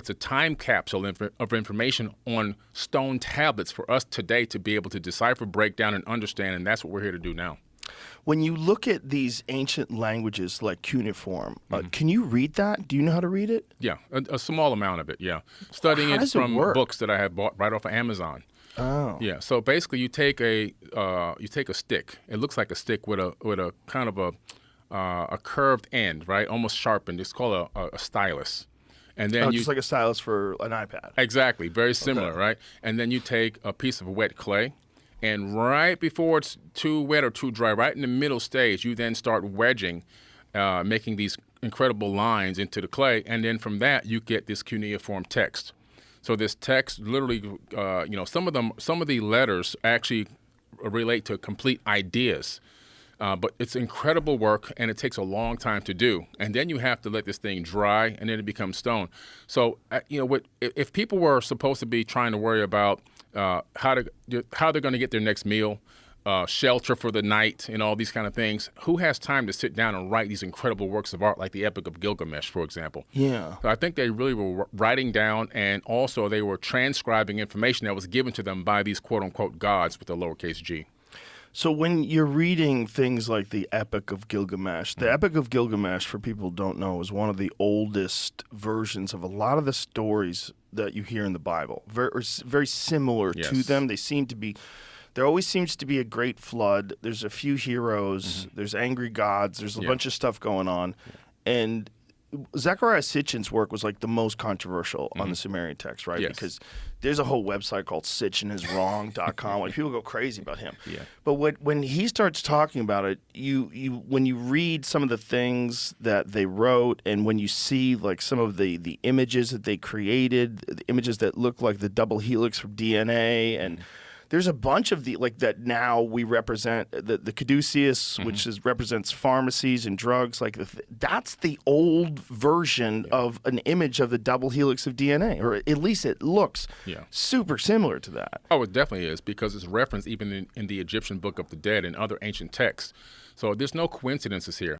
It's a time capsule of information on stone tablets for us today to be able to decipher, break down, and understand, and that's what we're here to do now. When you look at these ancient languages like cuneiform, can you read that? Do you know how to read it? Yeah, a small amount of it, yeah. Studying it from books that I have bought right off of Amazon. Oh. Yeah, so basically you take a stick. It looks like a stick with a kind of a curved end, right? Almost sharpened. It's called a stylus. And then just like a stylus for an iPad. Exactly, very similar, right? And then you take a piece of wet clay, and right before it's too wet or too dry, right in the middle stage, you then start wedging, making these incredible lines into the clay, and then from that you get this cuneiform text. So this text literally, some of the letters actually relate to complete ideas. But it's incredible work, and it takes a long time to do. And then you have to let this thing dry, and then it becomes stone. So, if people were supposed to be trying to worry about how they're going to get their next meal, shelter for the night, and all these kind of things, who has time to sit down and write these incredible works of art like the Epic of Gilgamesh, for example? Yeah. So I think they really were writing down, and also they were transcribing information that was given to them by these quote-unquote gods with a lowercase g. So when you're reading things like the Epic of Gilgamesh, the Epic of Gilgamesh, for people who don't know, is one of the oldest versions of a lot of the stories that you hear in the Bible. Very similar to them. There always seems to be a great flood. There's a few heroes. There's angry gods. There's a bunch of stuff going on. And Zecharia Sitchin's work was like the most controversial on the Sumerian text, right? Yes. Because there's a whole website called sitchiniswrong.com. Like people go crazy about him. Yeah. But when he starts talking about it, when you read some of the things that they wrote, and when you see like some of the images that they created, the images that look like the double helix from DNA, and there's a bunch of that now we represent the caduceus, which represents pharmacies and drugs. Like that's the old version of an image of the double helix of DNA, or at least it looks super similar to that. Oh, it definitely is, because it's referenced even in the Egyptian Book of the Dead and other ancient texts. So there's no coincidences here.